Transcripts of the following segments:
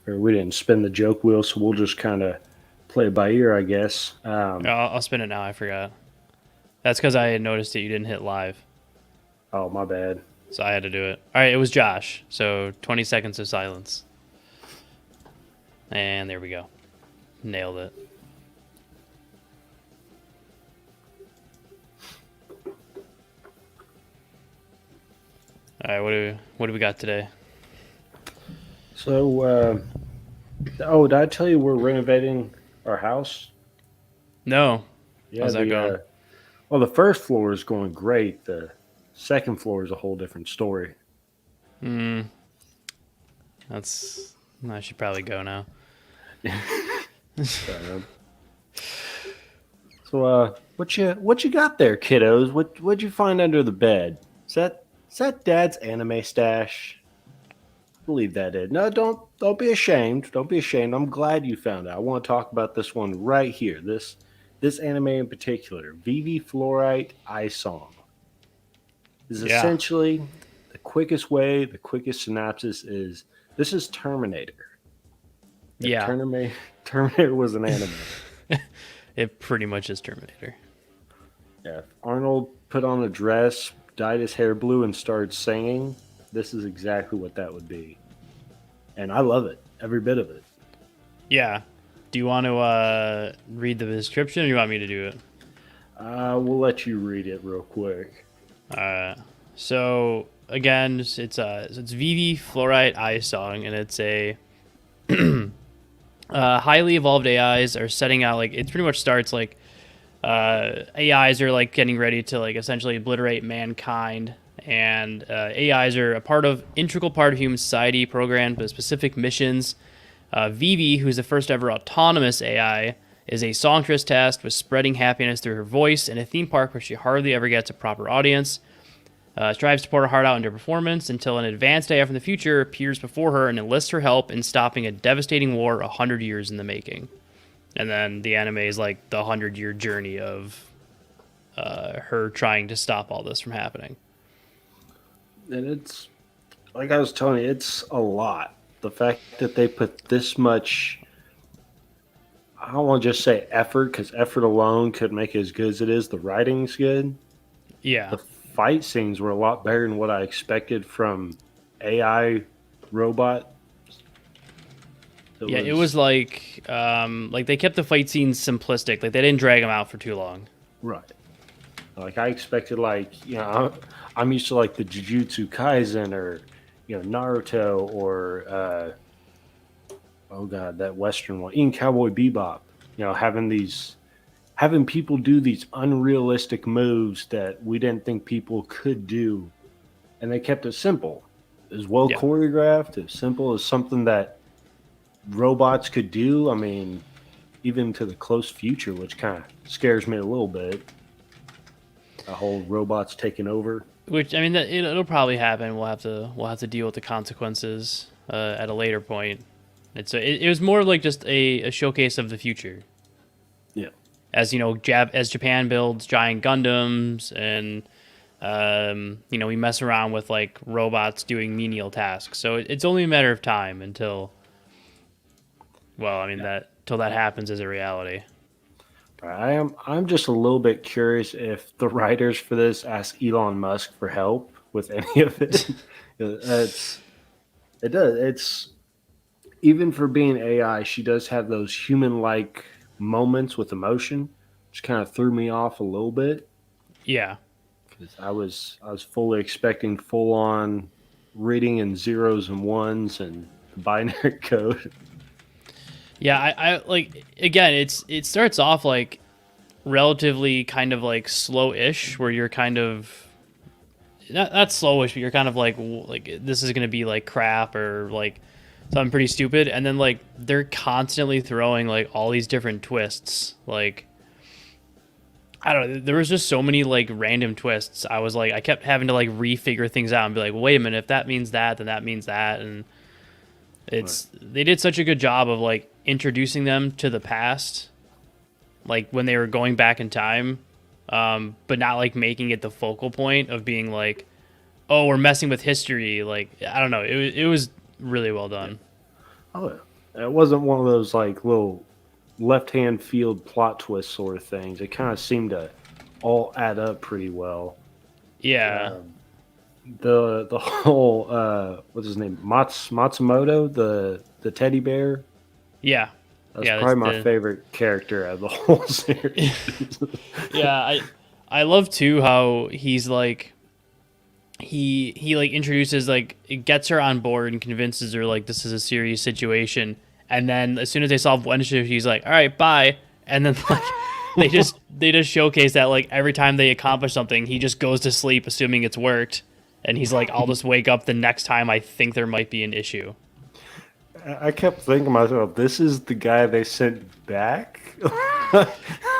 or we didn't spin the joke wheel, so we'll just kind of play it by ear, I guess. I'll spin it now. I forgot. That's because I had noticed that you didn't hit live, Oh, my bad. so I had to do it. All right, it was Josh. So 20 seconds of silence, and there we go. Nailed it. All right, what do we got today? So, did I tell you we're renovating our house? No, Yeah, how's that going? the first floor is going great. The second floor is a whole different story. Hmm, that's. I should probably go now. Uh, what you got there, kiddos? What'd you find under the bed? Is that Dad's anime stash? I believe that is. No, don't be ashamed. Don't be ashamed. I'm glad you found it. I want to talk about this one right here. This anime in particular, Vivy Fluorite Eye Song, is Yeah, essentially the quickest way. The quickest synopsis is this is Terminator. If yeah. Terminator was an anime. It pretty much is Terminator. Yeah, if Arnold put on a dress, dyed his hair blue, and started singing, this is exactly what that would be. And I love it, every bit of it. Yeah. Do you want to read the description, or do you want me to do it? We'll let you read it real quick. Uh, so again, it's Vivy Fluorite Eye Song, and it's a highly evolved AIs are setting out like it pretty much starts like AIs are like getting ready to like essentially obliterate mankind, and AIs are a integral part of human society, programmed with specific missions. Vivi, who's the first ever autonomous AI, is a songstress tasked with spreading happiness through her voice in a theme park where she hardly ever gets a proper audience. Strives to pour her heart out into performance until an advanced AI from the future appears before her and enlists her help in stopping a devastating war 100 years in the making. And then the anime is like the 100-year journey of her trying to stop all this from happening. And it's, like I was telling you, it's a lot. The fact that they put this much, I don't want to just say effort, because effort alone could make it as good as it is. The writing's good. Yeah. The fight scenes were a lot better than what I expected from AI robot. It Yeah, it was was like they kept the fight scenes simplistic. Like they didn't drag them out for too long. right. Like I expected, I'm used to like the Jujutsu Kaisen or Naruto or oh god, that Western one, even Cowboy Bebop. Having people do these unrealistic moves that we didn't think people could do, and they kept it simple, as well Yeah. choreographed, as simple as something that robots could do. I mean, even to the close future, which kind of scares me a little bit. The whole robots taking over. Which I mean, it'll probably happen. We'll have to deal with the consequences at a later point. It was more like just a showcase of the future, Yeah. as you know, as Japan builds giant Gundams, and we mess around with like robots doing menial tasks. So it's only a matter of time until, well, I mean Yeah. that till that happens as a reality. I'm just a little bit curious if the writers for this asked Elon Musk for help with any of it. It does. It's even for being AI, she does have those human like moments with emotion, which kind of threw me off a little bit Yeah. because I was fully expecting full on reading in zeros and ones and the binary code. Yeah, I like again. It starts off like relatively kind of like slow-ish, where you're kind of not slowish, but you're kind of like this is gonna be like crap or like something pretty stupid, and then like they're constantly throwing like all these different twists. Like I don't know, there was just so many like random twists. I was like I kept having to like refigure things out and be like, wait a minute, if that means that, then that means that, and Right. they did such a good job of like introducing them to the past, like when they were going back in time, but not like making it the focal point of being like, oh, we're messing with history. Like I don't know, it was really well Yeah. done. Oh, yeah. It wasn't one of those like little left-hand field plot twist sort of things. It kind of seemed to all add up pretty well. Yeah, Um, the whole what's his name, Matsumoto, the teddy bear. yeah, That's yeah. That's probably my the favorite character out of the whole series. yeah. I love too how he's like he like introduces like it gets her on board and convinces her like this is a serious situation, and then as soon as they solve one issue, he's like, all right, bye, and then like they just showcase that like every time they accomplish something, he just goes to sleep assuming it's worked, and he's like, I'll just wake up the next time I think there might be an issue. I kept thinking to myself, this is the guy they sent back. What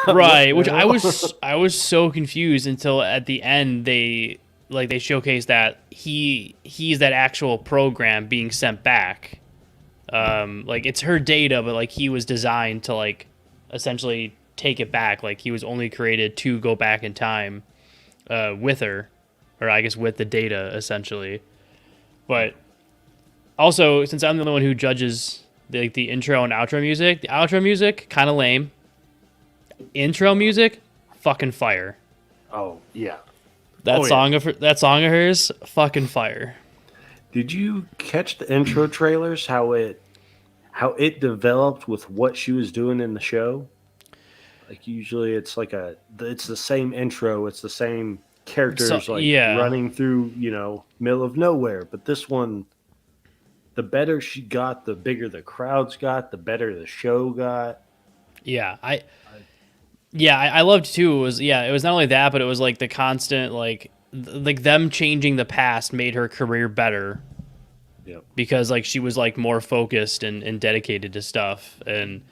Right, the which hell? I was so confused until at the end they showcase that he's that actual program being sent back. Like it's her data, but like he was designed to like essentially take it back. Like he was only created to go back in time with her, or I guess with the data essentially. But also, since I'm the only one who judges the intro and outro music, the outro music kind of lame. Intro music, fucking fire. Oh yeah. That Oh yeah. song of hers, fucking fire. Did you catch the intro trailers? How it developed with what she was doing in the show? Like usually it's the same intro, it's the same So characters like yeah, running through, middle of nowhere. But this one, the better she got, the bigger the crowds got, the better the show got. yeah, I I, yeah I loved too. It was not only that, but it was like the constant like them changing the past made her career better yep. because like she was like more focused and dedicated to stuff. And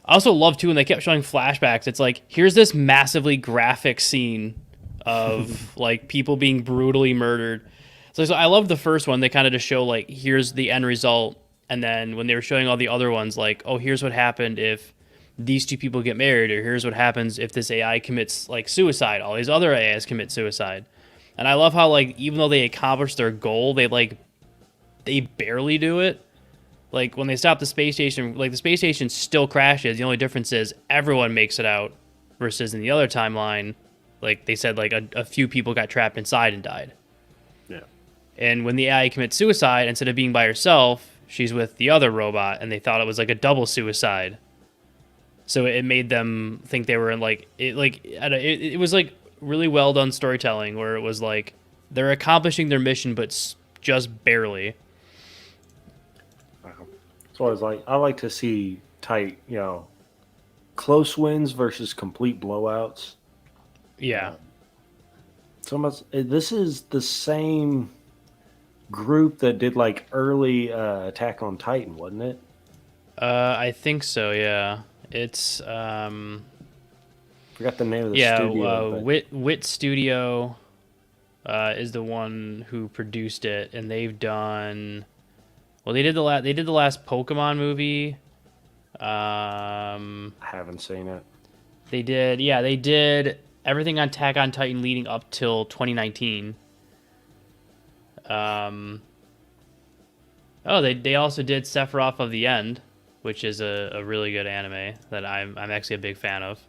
I also love too when they kept showing flashbacks. It's like here's this massively graphic scene of like people being brutally murdered. So I love the first one. They kind of just show like here's the end result, and then when they were showing all the other ones, like oh here's what happened if these two people get married, or here's what happens if this AI commits like suicide. All these other AIs commit suicide, and I love how like even though they accomplish their goal, they barely do it. Like when they stop the space station, like the space station still crashes. The only difference is everyone makes it out, versus in the other timeline, like they said, like a few people got trapped inside and died. Yeah. And when the AI commits suicide, instead of being by herself, she's with the other robot, and they thought it was like a double suicide. So it made them think they were in like it. Like it was like really well done storytelling, where it was like they're accomplishing their mission, but just barely. Wow. So I like to see tight, close wins versus complete blowouts. Yeah. Um, this is the same group that did like early Attack on Titan, wasn't it? I think so. Yeah, it's Forgot the name of the yeah. studio, but Wit Studio is the one who produced it, and they've done. Well, they did the last Pokemon movie. I haven't seen it. They did everything on Attack on Titan leading up till 2019. Um, oh, they also did Sephiroth of the End, which is a really good anime that I'm actually a big fan of.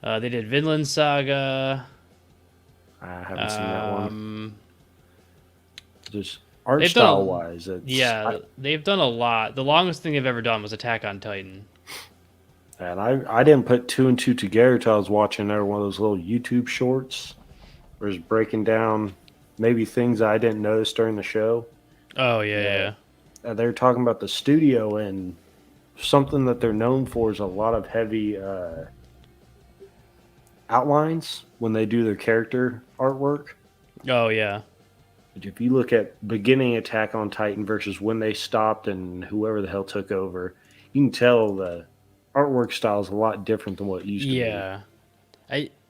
They did Vinland Saga. I haven't seen that one. Just art They've done style a wise, yeah, they've done a lot. The longest thing they've ever done was Attack on Titan. and I didn't put two and two together till I was watching every one of those little YouTube shorts where it's breaking down maybe things I didn't notice during the show. Oh yeah, Yeah. yeah. They're talking about the studio, and something that they're known for is a lot of heavy outlines when they do their character artwork. Oh yeah. If you look at beginning Attack on Titan versus when they stopped and whoever the hell took over, you can tell the artwork style is a lot different than what it used to be. Yeah.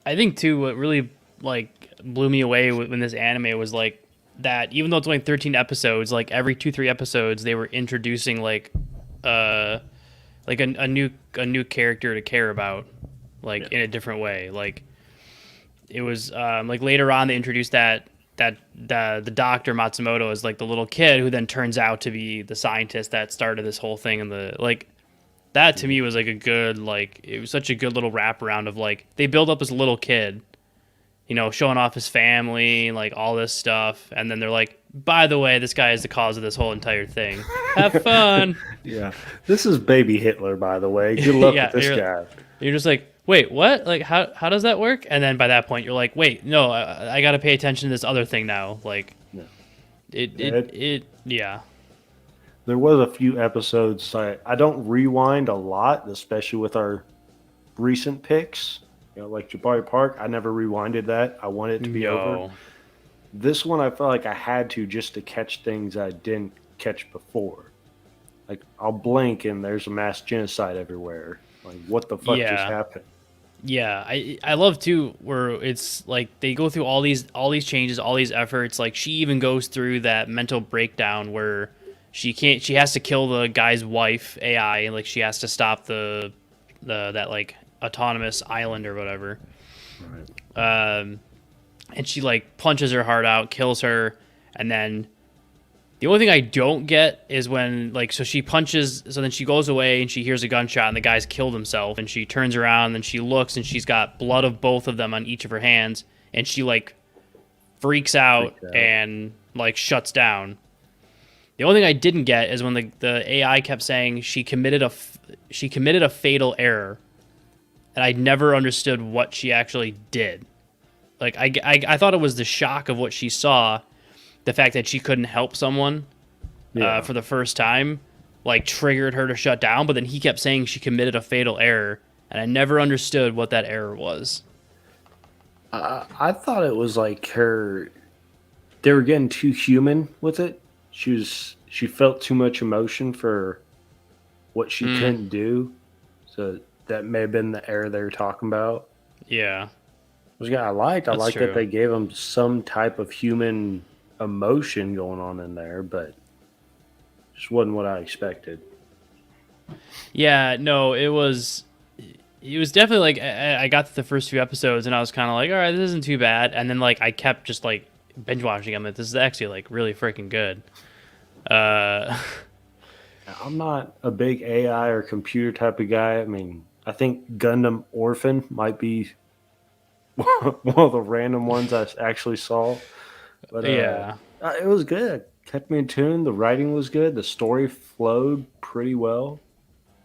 I think too what really like blew me away when this anime was like that even though it's only 13 episodes, like every 2-3 episodes they were introducing uh a new character to care about like Yeah. in a different way. Like it was like later on they introduced that the doctor Matsumoto is like the little kid who then turns out to be the scientist that started this whole thing, and the like that to me was like a good, like, it was such a good little wraparound of like they build up this little kid, you know, showing off his family, like all this stuff, and then they're like, by the way, this guy is the cause of this whole entire thing. Have fun. Yeah, this is baby Hitler, by the way. Good luck Yeah, with this guy. You're just like, wait, what? Like, how does that work? And then by that point, you're like, wait, no, I got to pay attention to this other thing now. Like, Yeah. yeah. There was a few episodes. I don't rewind a lot, especially with our recent picks. You know, like Jabari Park, I never rewinded that. I wanted it to be over. This one, I felt like I had to just to catch things I didn't catch before. Like, I'll blink and there's a mass genocide everywhere. Like, what the fuck just happened? Yeah, I love too where it's like they go through all these changes, all these efforts. Like she even goes through that mental breakdown where she has to kill the guy's wife AI, and like she has to stop that like autonomous island or whatever. Right. And she like punches her heart out, kills her, and then the only thing I don't get is when, like, so she punches, so then she goes away and she hears a gunshot and the guy's killed himself, and she turns around and she looks and she's got blood of both of them on each of her hands, and she, like, freaks out and, like, shuts down. The only thing I didn't get is when the AI kept saying she committed a fatal error, and I never understood what she actually did. Like, I thought it was the shock of what she saw, the fact that she couldn't help someone for the first time, like, triggered her to shut down. But then he kept saying she committed a fatal error, and I never understood what that error was. I thought it was like they were getting too human with it. She felt too much emotion for what she couldn't do. So that may have been the error they were talking about. Yeah. Which I liked that they gave him some type of human emotion going on in there, but just wasn't what I expected. Yeah, no, it was definitely like I got to the first few episodes and I was kind of like, all right, this isn't too bad, and then like I kept just like binge watching them. This is actually like really freaking good. I'm not a big AI or computer type of guy. I mean, I think Gundam Orphan might be one of the random ones I actually saw. But it was good. It kept me in tune. The writing was good. The story flowed pretty well.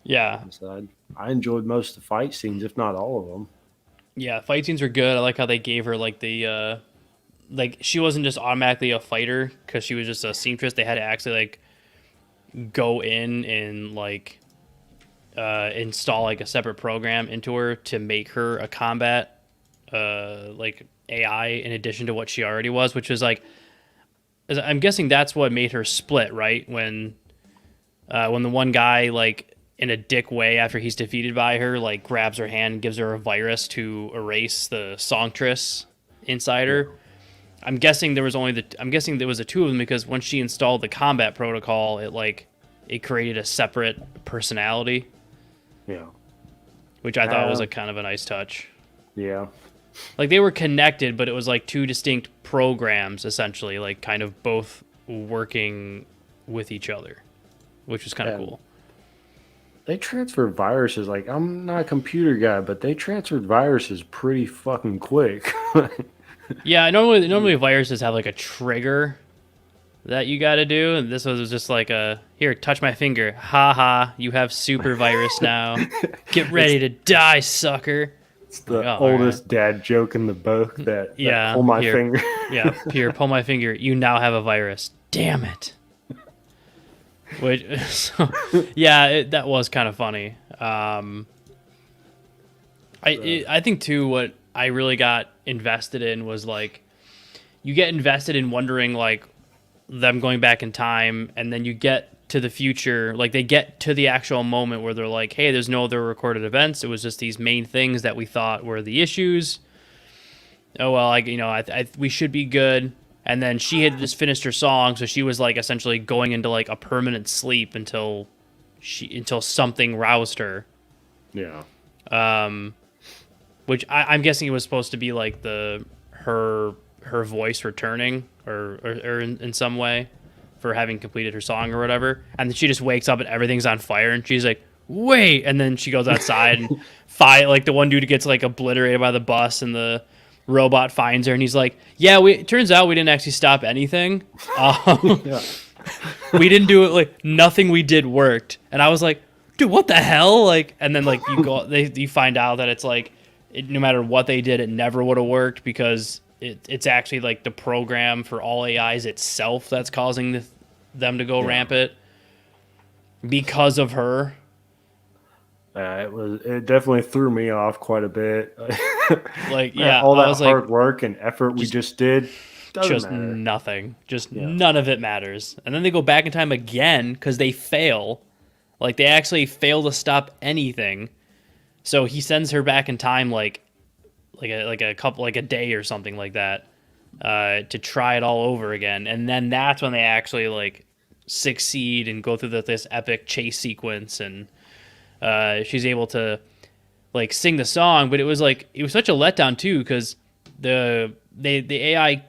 Yeah. So I enjoyed most of the fight scenes, if not all of them. Yeah, fight scenes were good. I like how they gave her like the like she wasn't just automatically a fighter because she was just a seamstress. They had to actually like go in and like install like a separate program into her to make her a combat like AI in addition to what she already was, which was like, I'm guessing that's what made her split, right? When the one guy, like, in a dick way after he's defeated by her, like, grabs her hand and gives her a virus to erase the songstress inside her. I'm guessing there was the two of them because when she installed the combat protocol, it created a separate personality. Yeah. Which I thought was a kind of a nice touch. Yeah. Like, they were connected, but it was like two distinct programs, essentially, like, kind of both working with each other, which was kind of cool. They transfer viruses. Like, I'm not a computer guy, but they transferred viruses pretty fucking quick. Yeah, normally viruses have, like, a trigger that you got to do, and this was just like here, touch my finger. Ha ha, you have super virus now. Get ready to die, sucker. It's the oldest dad joke in the book that pull my finger. Yeah, here, pull my finger. You now have a virus. Damn it. That was kind of funny. I think too what I really got invested in was like you get invested in wondering like them going back in time, and then you get to the future, like they get to the actual moment where they're like, hey, there's no other recorded events, it was just these main things that we thought were the issues. Oh well, we should be good. And then she had just finished her song, so she was like essentially going into like a permanent sleep until something roused her. Yeah. Which I'm guessing it was supposed to be like her her voice returning or in some way for having completed her song or whatever. And then she just wakes up and everything's on fire and she's like, wait. And then she goes outside and like the one dude gets like obliterated by the bus and the robot finds her and he's like, yeah, it turns out we didn't actually stop anything. Yeah. We didn't do it. Like nothing we did worked. And I was like, dude, what the hell? Like, and then like you find out that it's like, no matter what they did, it never would have worked because it's actually like the program for all AIs itself that's causing them to go rampant because of her. It definitely threw me off quite a bit. Like, yeah, all that I was hard work and effort we just did. Just matter. Nothing. Just none of it matters. And then they go back in time again because they fail. Like they actually fail to stop anything. So he sends her back in time like a day or something like that to try it all over again. And then that's when they actually like succeed and go through this epic chase sequence and she's able to like sing the song. But it was such a letdown too because the AI,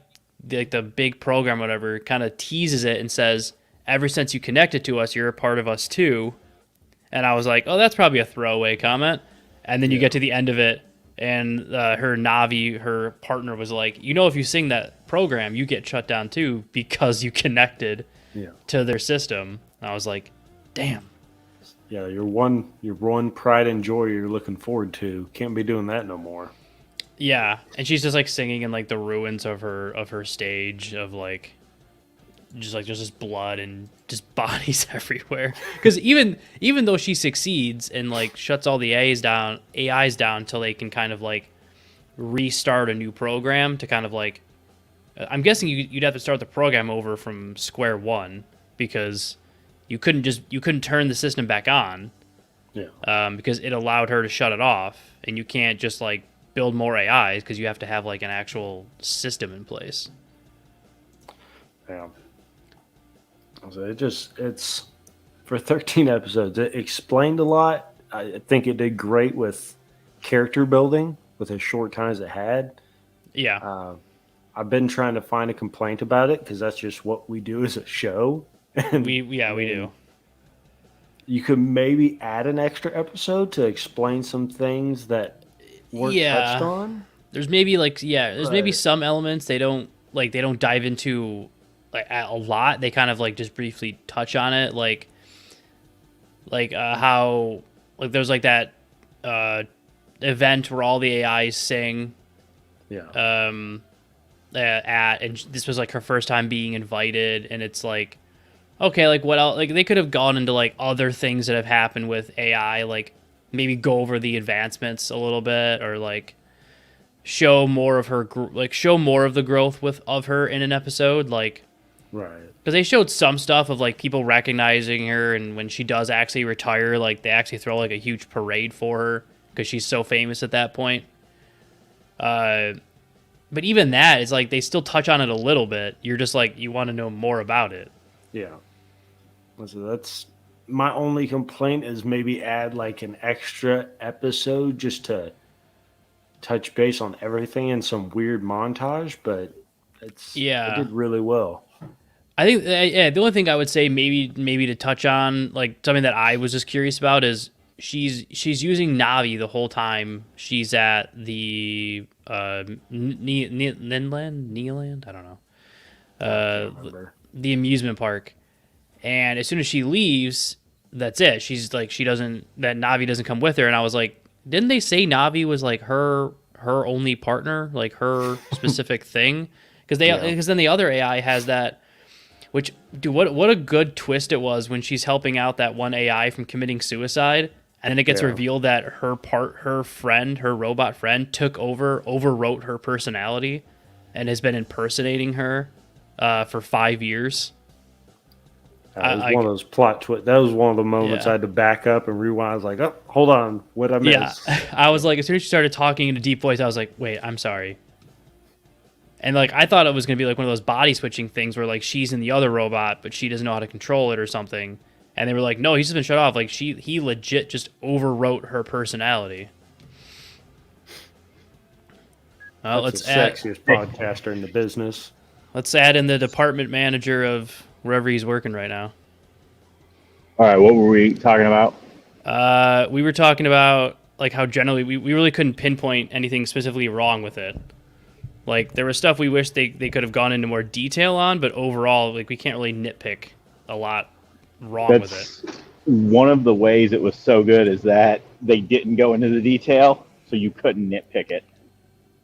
the big program, whatever, kind of teases it and says, ever since you connected to us, you're a part of us too. And I was like, oh, that's probably a throwaway comment. And then you get to the end of it, and her Navi, her partner, was like, if you sing that program, you get shut down too because you connected to their system. And I was like, damn. Yeah, your one pride and joy you're looking forward to. Can't be doing that no more. Yeah, and she's just like singing in like the ruins of her stage of like just like there's just blood and just bodies everywhere. Because even though she succeeds and like shuts all the AIs down till they can kind of like restart a new program to kind of like, I'm guessing you'd have to start the program over from square one because you couldn't turn the system back on. Yeah. Because it allowed her to shut it off, and you can't just like build more AIs because you have to have like an actual system in place. Yeah. So it's for 13 episodes. It explained a lot. I think it did great with character building with as short time as it had. Yeah. I've been trying to find a complaint about it because that's just what we do as a show. And we do. You could maybe add an extra episode to explain some things that weren't touched on. There's maybe maybe some elements they don't dive into like a lot. They kind of like just briefly touch on it, like how like there's like that event where all the AIs sing. Yeah. And this was like her first time being invited, and it's like, okay, like what else? Like they could have gone into like other things that have happened with AI, like maybe go over the advancements a little bit, or like show more of her, show more of the growth of her in an episode, like. Right. Because they showed some stuff of like people recognizing her, and when she does actually retire, like they actually throw like a huge parade for her because she's so famous at that point. But even that is like they still touch on it a little bit. You're just like you want to know more about it. Yeah. So that's my only complaint is maybe add like an extra episode just to touch base on everything in some weird montage, but it did really well. I think the only thing I would say maybe to touch on, like something that I was just curious about, is she's using Navi the whole time she's at the Neeland, I don't know, the amusement park, and as soon as she leaves, that's it. She's like that Navi doesn't come with her, and I was like, didn't they say Navi was like her only partner, like her specific thing? Because then the other AI has that. Which, dude, what a good twist it was when she's helping out that one AI from committing suicide, and then it gets revealed that her robot friend, overwrote her personality, and has been impersonating her for 5 years. That was one of those plot twists. That was one of the moments I had to back up and rewind. I was like, oh, hold on, what I missed? Yeah, I was like, as soon as she started talking in a deep voice, I was like, wait, I'm sorry. And like I thought it was gonna be like one of those body switching things where like she's in the other robot, but she doesn't know how to control it or something. And they were like, no, he's just been shut off. Like he legit just overwrote her personality. That's the let's add sexiest podcaster in the business. let's add in the department manager of wherever he's working right now. All right, what were we talking about? We were talking about like how generally we really couldn't pinpoint anything specifically wrong with it. Like there was stuff we wish they could have gone into more detail on, but overall, like we can't really nitpick a lot wrong with it. One of the ways it was so good is that they didn't go into the detail, so you couldn't nitpick it.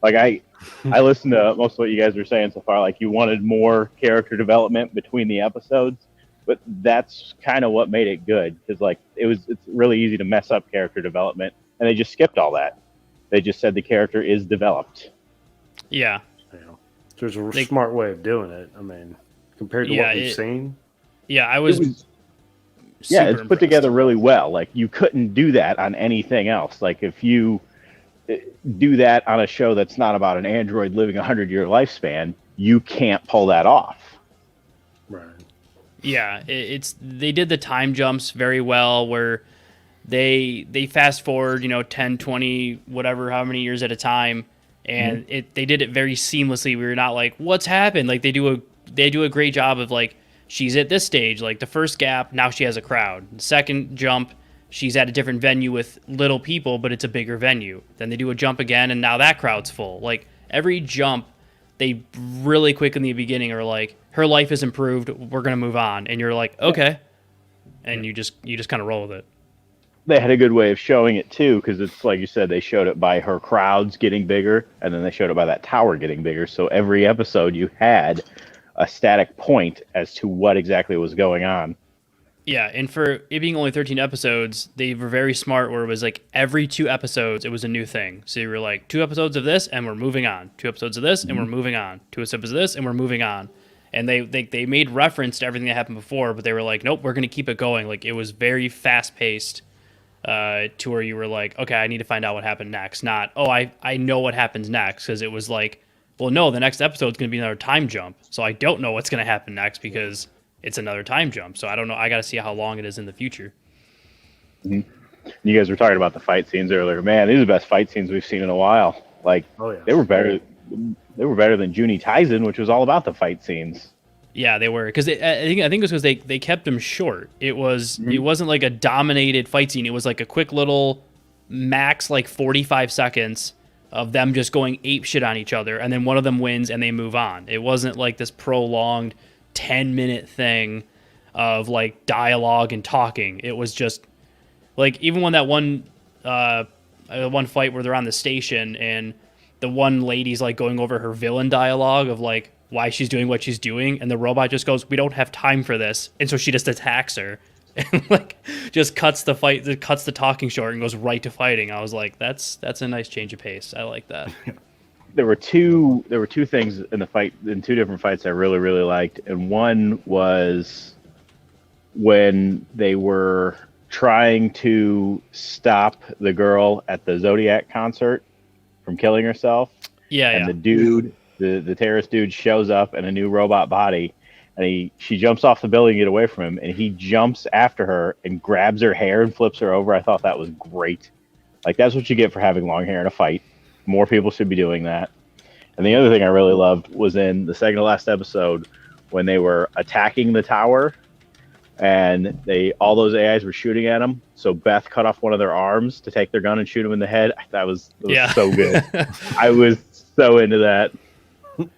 Like I listened to most of what you guys were saying so far. Like you wanted more character development between the episodes, but that's kind of what made it good because like it's really easy to mess up character development, and they just skipped all that. They just said the character is developed. Yeah. There's a smart way of doing it. I mean, compared to what we've seen. Yeah, I was. It's put together really well. Like you couldn't do that on anything else. Like if you do that on a show that's not about an android living 100-year lifespan, you can't pull that off. Right. Yeah, they did the time jumps very well where they fast forward, 10, 20, whatever, how many years at a time, and they did it very seamlessly. We were not like, what's happened? Like they do a great job of like, she's at this stage, like the first gap, now she has a crowd. The second jump, she's at a different venue with little people, but it's a bigger venue. Then they do a jump again, and now that crowd's full. Like every jump, they really quick in the beginning are like, her life is improved, we're gonna move on, and you're like, okay, and you just kind of roll with it. They had a good way of showing it too, because it's like you said, they showed it by her crowds getting bigger, and then they showed it by that tower getting bigger. So every episode you had a static point as to what exactly was going on. Yeah, and for it being only 13 episodes, they were very smart where it was like every 2 episodes, it was a new thing. So you were like, 2 episodes of this, and we're moving on. 2 episodes of this, and we're moving on. 2 episodes of this, and we're moving on. And they made reference to everything that happened before, but they were like, nope, we're going to keep it going. Like, it was very fast-paced to where you were like, okay, I need to find out what happened next. Not, oh, I know what happens next, because it was like, well, no, the next episode is going to be another time jump. So I don't know what's going to happen next because it's another time jump. So I don't know. I got to see how long it is in the future. You guys were talking about the fight scenes earlier. Man, these are the best fight scenes we've seen in a while. Like, they were better. They were better than Juni Taisen, which was all about the fight scenes. Yeah, they were, because I think it was because they kept them short. It wasn't like a dominated fight scene. It was like a quick little max like 45 seconds of them just going ape shit on each other, and then one of them wins and they move on. It wasn't like this prolonged 10-minute thing of like dialogue and talking. It was just like, even when that one fight where they're on the station and the one lady's like going over her villain dialogue of like why she's doing what she's doing, and the robot just goes, we don't have time for this, and so she just attacks her and like just cuts the talking short and goes right to fighting. I was like, that's a nice change of pace. I like that. There were two things in the fight, in 2 different fights I really, really liked. And one was when they were trying to stop the girl at the Zodiac concert from killing herself. And the dude, the terrorist dude, shows up in a new robot body, and she jumps off the building to get away from him, and he jumps after her and grabs her hair and flips her over. I thought that was great. Like, that's what you get for having long hair in a fight. More people should be doing that. And the other thing I really loved was in the second to last episode when they were attacking the tower, and all those AIs were shooting at them. So Beth cut off one of their arms to take their gun and shoot him in the head. That was so good. I was so into that.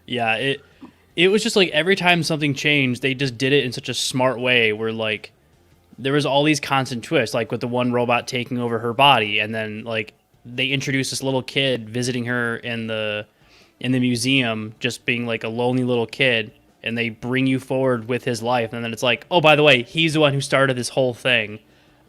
Yeah, it was just like every time something changed, they just did it in such a smart way where like there was all these constant twists, like with the one robot taking over her body, and then like they introduced this little kid visiting her in the museum, just being like a lonely little kid, and they bring you forward with his life, and then it's like, oh, by the way, he's the one who started this whole thing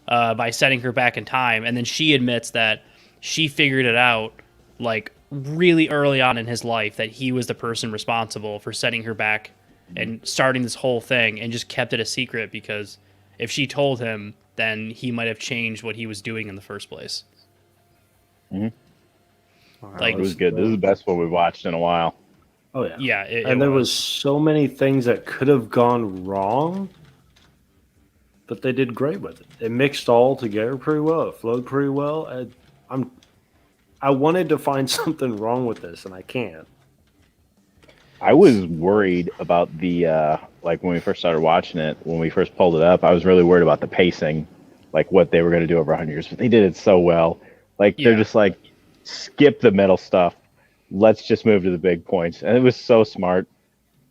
by setting her back in time, and then she admits that she figured it out like really early on in his life, that he was the person responsible for setting her back and starting this whole thing, and just kept it a secret because if she told him, then he might have changed what he was doing in the first place. Like, it was good. This is the best one we've watched in a while. Oh yeah, yeah. And there was so many things that could have gone wrong, but they did great with it. It mixed all together pretty well. It flowed pretty well. I wanted to find something wrong with this, and I can't. I was worried about the like when we first started watching it, when we first pulled it up, I was really worried about the pacing, like what they were going to do over 100 years, but they did it so well. Like they're Yeah. just like skip the middle stuff. Let's just move to the big points. And it was so smart.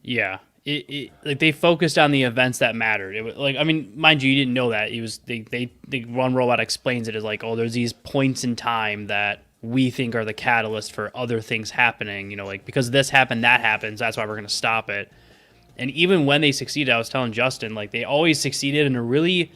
Yeah, like they focused on the events that mattered. It was like, I mean, mind you, you didn't know that. It was they one robot explains it as like, oh, there's these points in time that we think are the catalyst for other things happening. You know, like because this happened, that happens. That's why we're gonna stop it. And even when they succeeded, I was telling Justin, like they always succeeded in a really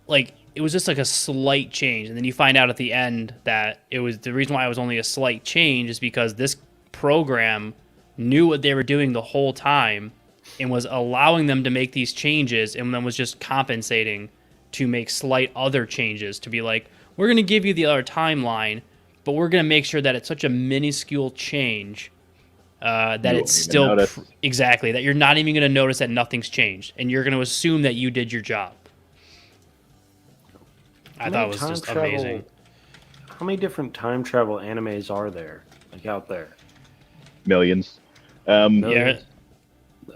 like it was just like a slight change, and then you find out at the end that it was the reason why it was only a slight change is because this program knew what they were doing the whole time and was allowing them to make these changes and then was just compensating to make slight other changes to be like, we're going to give you the other timeline, but we're going to make sure that it's such a minuscule change that You it's won't even still notice. exactly that you're not even going to notice that nothing's changed and you're going to assume that you did your job. I thought it was just amazing. How many different time travel animes are there, like out there? Millions. Yeah, Millions?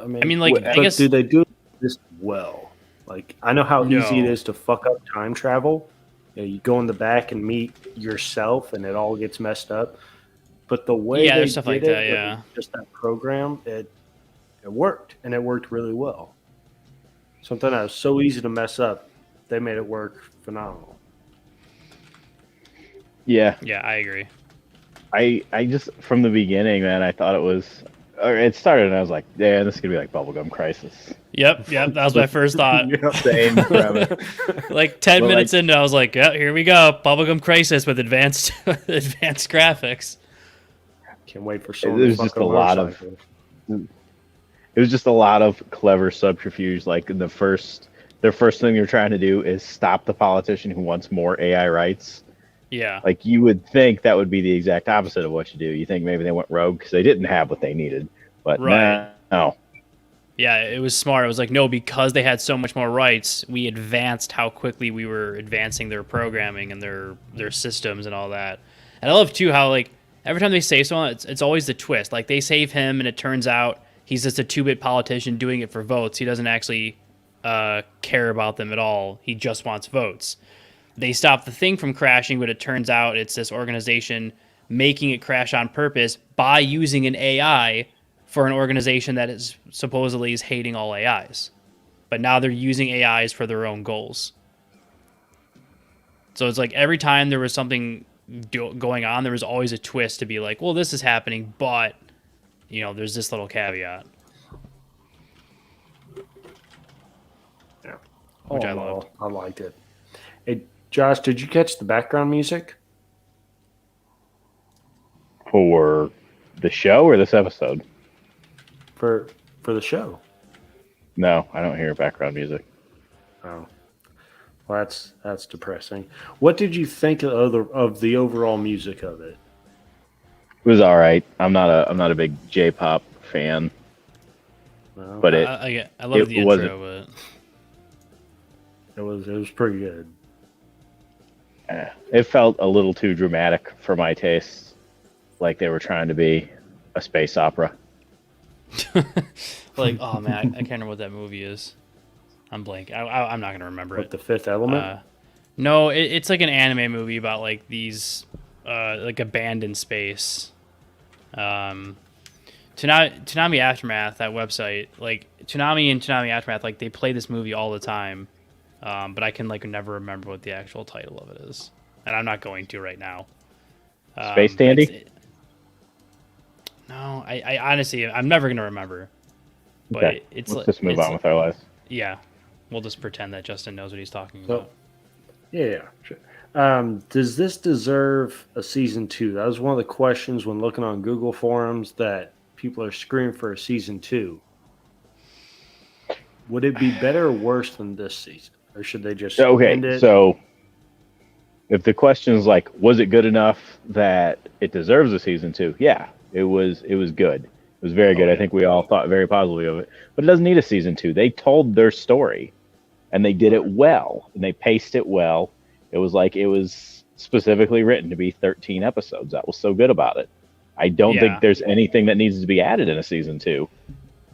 I mean, like, but I guess do they do this well? Like, I know how easy it No. is to fuck up time travel. You go in the back and meet yourself, and it all gets messed up. But the way Yeah, they there's stuff did like it, that, with yeah. just that program, it worked, and it worked really well. Something that was so easy to mess up, they made it work phenomenal. Yeah. yeah, I agree. I just from the beginning, man, I thought it was or it started and I was like, yeah, this is gonna be like Bubblegum Crisis. Yep, that was my first thought. Same premise. Like 10 But, minutes like- into, I was like, yeah, here we go, Bubblegum Crisis with advanced advanced graphics. Can't wait for someone There's to fuck just a lot of- motorcycle. It was just a lot of clever subterfuge. Like in their first thing they're trying to do is stop the politician who wants more AI rights. Yeah, Like you would think that would be the exact opposite of what you do. You think maybe they went rogue because they didn't have what they needed, but Right. no. yeah, it was smart. It was like, no, because they had so much more rights, we advanced how quickly we were advancing their programming and their systems and all that. And I love too how like every time they say something, it's always the twist. Like they save him, and it turns out he's just a 2-bit politician doing it for votes. He doesn't actually care about them at all. He just wants votes. They stop the thing from crashing, but it turns out it's this organization making it crash on purpose by using an AI for an organization that is supposedly is hating all AIs. But now they're using AIs for their own goals. So it's like every time there was something going on, there was always a twist to be like, well, this is happening, but, you know, there's this little caveat. Yeah. Which I well, loved. I liked it. Hey, Josh, did you catch the background music? For the show or this episode? For the show? No, I don't hear background music. Oh, well, that's depressing. What did you think of the overall music of it? It was all right. I'm not a big J-pop fan, Well, but it I love it the wasn't- intro, but it was pretty good. it felt a little too dramatic for my taste, like they were trying to be a space opera. like, oh man, I can't remember what that movie is. I'm blank. I'm not gonna remember Like it. the Fifth Element. No, it's like an anime movie about like these like abandoned space. Toonami Aftermath, that website, like Toonami and Toonami Aftermath, like they play this movie all the time, but I can like never remember what the actual title of it is, and I'm not going to right now. Space Dandy? No, I honestly, I'm never gonna remember. But Okay, it's let's just move on with our lives. Yeah, we'll just pretend that Justin knows what he's talking So- about. Yeah. Sure. Does this deserve a season 2? That was one of the questions when looking on Google forums that people are screaming for a season 2. Would it be better or worse than this season, or should they just end Okay, it? so if the question is like, was it good enough that it deserves a season 2? Yeah, it was good. It was very good. I think we all thought very positively of it. But it doesn't need a season 2. They told their story, and they did it well, and they paced it well. It was like it was specifically written to be 13 episodes. That was so good about it. I don't Yeah. think there's anything that needs to be added in a season 2.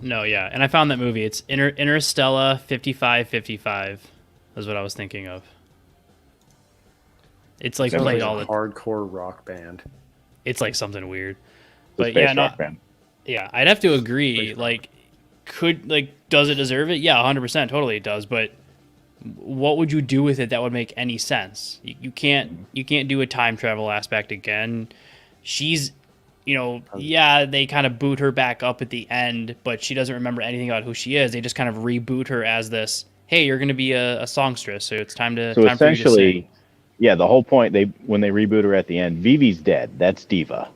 No, yeah, and I found that movie. It's Interstellar 5555 is what I was thinking of. It's like Sounds played like all a the. hardcore rock band. It's like something weird. The But space yeah, no, rock band. yeah, I'd have to agree. Like, does it deserve it? Yeah, 100%, totally it does. But what would you do with it that would make any sense? You can't do a time travel aspect again. She's, yeah, they kind of boot her back up at the end, but she doesn't remember anything about who she is. They just kind of reboot her as this. Hey, you're going to be a songstress, so it's time So for you to sing. essentially, yeah, the whole point when they reboot her at the end, Vivi's dead. That's Diva.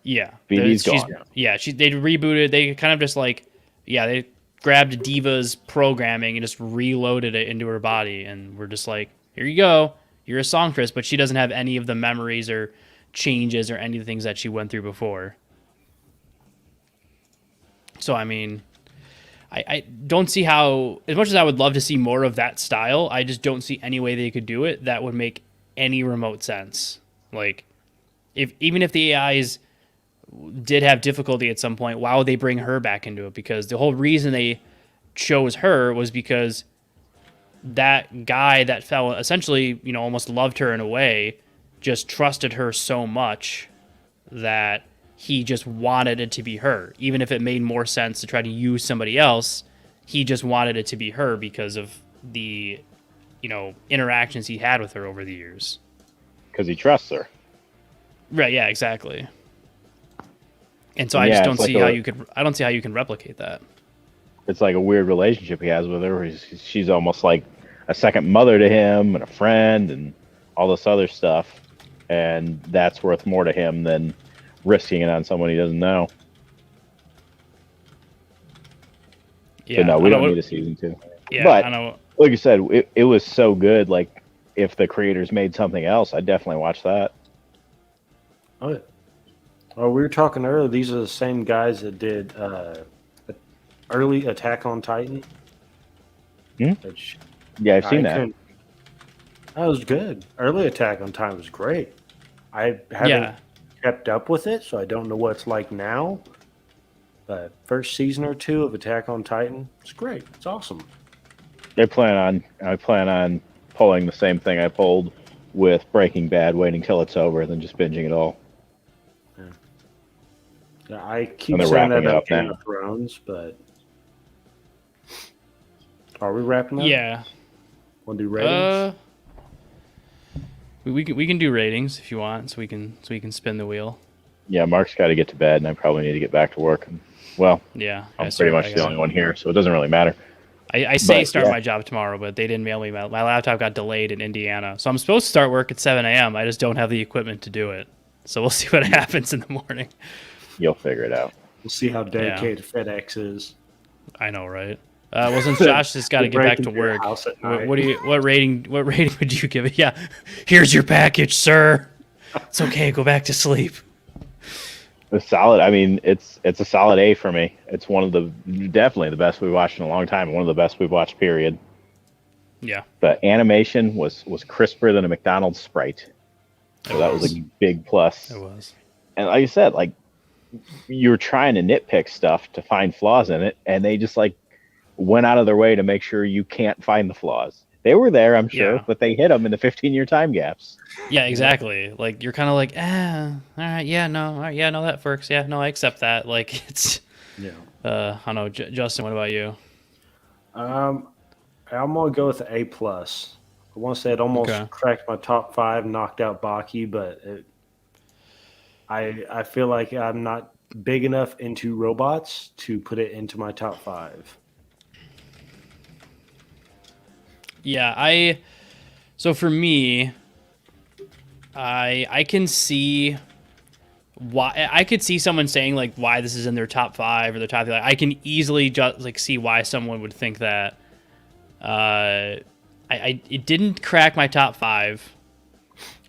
Yeah, Vivi's she's gone. yeah. They rebooted. They kind of just like, yeah, they grabbed Diva's programming and just reloaded it into her body, and we're just like, here you go, you're a songstress, but she doesn't have any of the memories or changes or any of the things that she went through before. So I mean, I don't see how, as much as I would love to see more of that style, I just don't see any way they could do it that would make any remote sense. Like, even if the AIs did have difficulty at some point, why would they bring her back into it? Because the whole reason they chose her was because that guy that fell essentially, almost loved her in a way, just trusted her so much that he just wanted it to be her. Even if it made more sense to try to use somebody else, he just wanted it to be her because of the, interactions he had with her over the years. Because he trusts her. Right, yeah, exactly. And so I Yeah, just don't it's like see how you could. I don't see how you can replicate that. It's like a weird relationship he has with her. Where she's almost like a second mother to him and a friend and all this other stuff. And that's worth more to him than risking it on someone he doesn't know. Yeah, But no, we I don't know need a season 2. Yeah, but I know. like you said, it was so good. Like, if the creators made something else, I'd definitely watch that. Oh, yeah. Oh, we were talking earlier. These are the same guys that did early Attack on Titan. Hmm? Which Yeah, I've seen I that. couldn't- That was good. Early Attack on Titan was great. I haven't Yeah, kept up with it, so I don't know what it's like now. But first season or two of Attack on Titan, it's great. It's awesome. I plan on pulling the same thing I pulled with Breaking Bad, waiting till it's over, and then just binging it all. Yeah, I keep And they're saying that wrapping it about up Game now. of Thrones, but are we wrapping up? yeah. Want to do ratings? We can do ratings if you want, so we can spin the wheel. Yeah, Mark's got to get to bed, and I probably need to get back to work. And, well, Yeah, I'm pretty much the only one here, so it doesn't really matter. I say But, start yeah. my job tomorrow, but they didn't mail me. My laptop got delayed in Indiana, so I'm supposed to start work at 7 a.m. I just don't have the equipment to do it. So we'll see what happens in the morning. You'll figure it out. We'll see how dedicated FedEx is. I know, right? Well, since Josh has got to get back to work, what rating would you give it? Yeah, here's your package, sir. It's okay. Go back to sleep. It's solid. I mean, it's a solid A for me. It's one of definitely the best we've watched in a long time. One of the best we've watched, period. Yeah. The animation was crisper than a McDonald's Sprite. So that was a big plus. It was. And like I said, like, you were trying to nitpick stuff to find flaws in it, and they just like went out of their way to make sure you can't find the flaws. They were there, I'm sure, Yeah. but they hit them in the 15-year time gaps. Yeah, exactly. Like you're kind of like, all right, yeah, no, all right, yeah, no, that works. Yeah, no, I accept that. Like it's, Yeah. I don't know, Justin. What about you? I'm gonna go with the A plus. I want to say it almost Okay. cracked my top 5, knocked out Baki, but I feel like I'm not big enough into robots to put it into my top 5. Yeah, so for me, I can see why I could see someone saying like why this is in their top 5 or their top 3. Like, I can easily just like see why someone would think that. It didn't crack my top 5.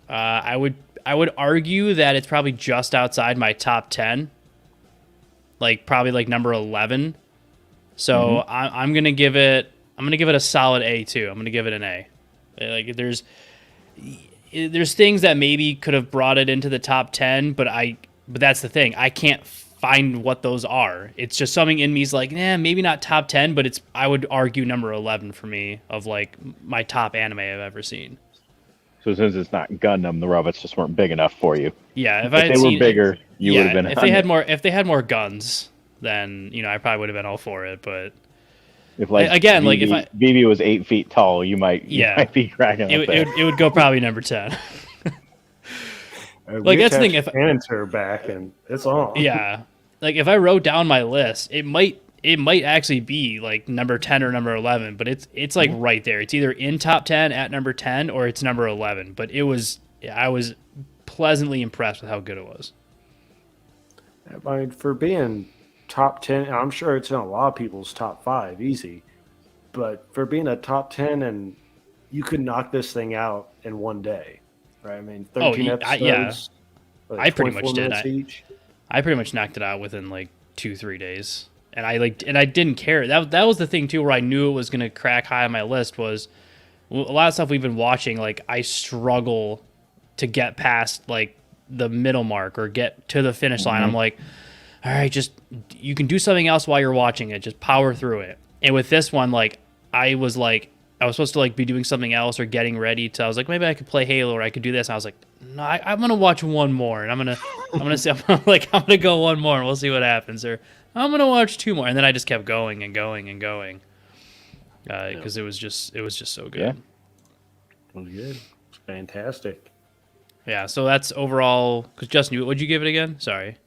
I would argue that it's probably just outside my top 10. Like probably like number 11. So I'm gonna give it a solid A too. I'm gonna give it an A. Like there's things that maybe could have brought it into the top 10, but that's the thing. I can't find what those are. It's just something in me is like, maybe not top 10, but I would argue number 11 for me of like my top anime I've ever seen. So since it's not Gundam, the robots just weren't big enough for you. Yeah, if they were bigger, you would have been. If they had more guns, then I probably would have been all for it. But if Vivy was 8 feet tall, you might be cracking up there. It would go probably number 10. Like that's the thing. If her back and it's on. Yeah, like if I wrote down my list, it might actually be like number 10 or number 11, but it's like right there. It's either in top 10 at number 10 or it's number 11. But I was pleasantly impressed with how good it was. I mean, for being top 10, I'm sure it's in a lot of people's top 5, easy. But for being a top 10, and you could knock this thing out in one day, right? I mean, 13 episodes. I pretty much did. I pretty much knocked it out within like 2-3 days. And I didn't care. That was the thing too, where I knew it was going to crack high on my list. Was a lot of stuff we've been watching. Like I struggle to get past like the middle mark or get to the finish line. I'm like, all right, just you can do something else while you're watching it. Just power through it. And with this one, like I was supposed to like be doing something else or getting ready to. I was like, maybe I could play Halo or I could do this. And I was like, no, I'm gonna watch one more, and I'm gonna go one more, and we'll see what happens. Or I'm gonna watch 2 more, and then I just kept going and going and going because it was just so good. Yeah, it was good. It's fantastic. Yeah, so that's overall. Because Justin, what'd you give it again? Sorry,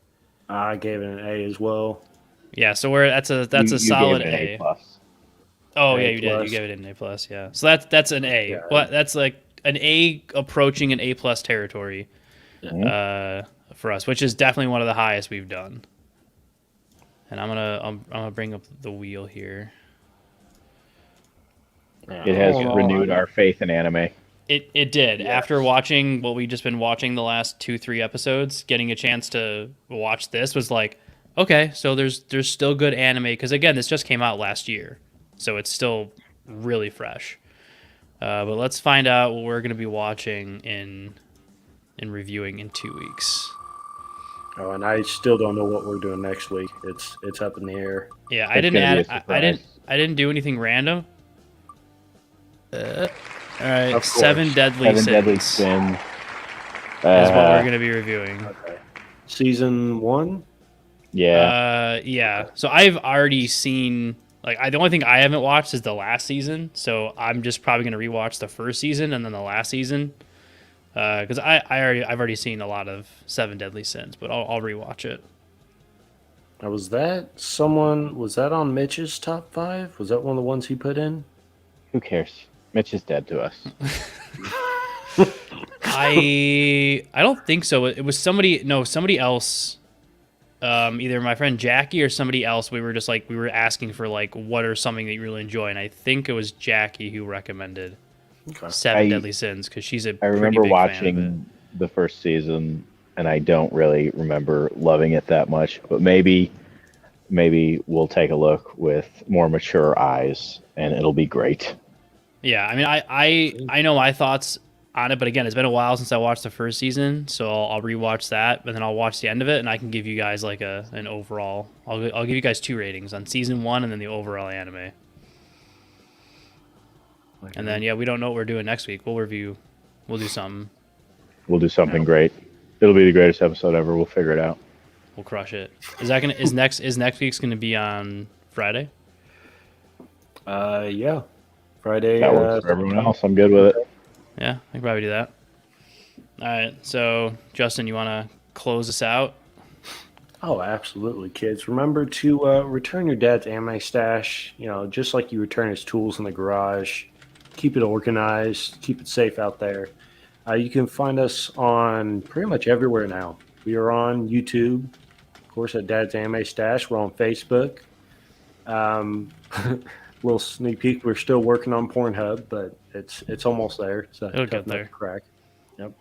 I gave it an A as well. Yeah, so that's a solid A. Oh yeah, you did. You gave it an A plus. Yeah, so that's an A. Yeah. Well, that's like an A approaching an A plus territory for us, which is definitely one of the highest we've done. And I'm gonna bring up the wheel here. It has renewed our faith in anime. It did. Yes. After watching what we've just been watching the last 2-3 episodes, getting a chance to watch this was like, okay, so there's still good anime, because again, this just came out last year, so it's still really fresh. But let's find out what we're going to be watching in reviewing in 2 weeks. Oh, and I still don't know what we're doing next week. It's up in the air. Yeah, I didn't do anything random. All right, Seven Deadly Sins. Is what we're going to be reviewing. Okay. Season 1? Yeah. Yeah. So I've already seen, like, the only thing I haven't watched is the last season. So I'm just probably going to rewatch the first season and then the last season. Because I've already seen a lot of Seven Deadly Sins, but I'll rewatch it. Was that on Mitch's top 5? Was that one of the ones he put in? Who cares? Mitch is dead to us. I don't think so. It was somebody else. Either my friend Jackie or somebody else. We were asking for like, what are something that you really enjoy, and I think it was Jackie who recommended Seven Deadly Sins, because she's a pretty big fan of it. I remember watching the first season, and I don't really remember loving it that much. But maybe we'll take a look with more mature eyes, and it'll be great. Yeah, I mean, I know my thoughts on it, but again, it's been a while since I watched the first season, so I'll rewatch that, and then I'll watch the end of it, and I can give you guys like an overall. I'll give you guys 2 ratings on season 1 and then the overall anime. Okay. And then we don't know what we're doing next week. We'll review. We'll do something. We'll do something great. It'll be the greatest episode ever. We'll figure it out. We'll crush it. Is next week's gonna be on Friday? Yeah. Friday. That works for everyone else. I'm good with it. Yeah, I can probably do that. All right, so Justin, you want to close us out? Oh, absolutely, kids. Remember to return your dad's anime stash. Just like you return his tools in the garage. Keep it organized. Keep it safe out there. You can find us on pretty much everywhere now. We are on YouTube, of course, at Dad's Anime Stash. We're on Facebook. Little sneak peek. We're still working on Pornhub, but it's almost there. It's It'll get there. Crack. Yep.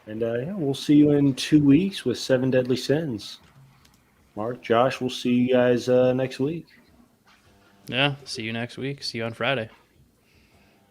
And we'll see you in 2 weeks with 7 Deadly Sins. Mark, Josh, we'll see you guys next week. Yeah, see you next week. See you on Friday.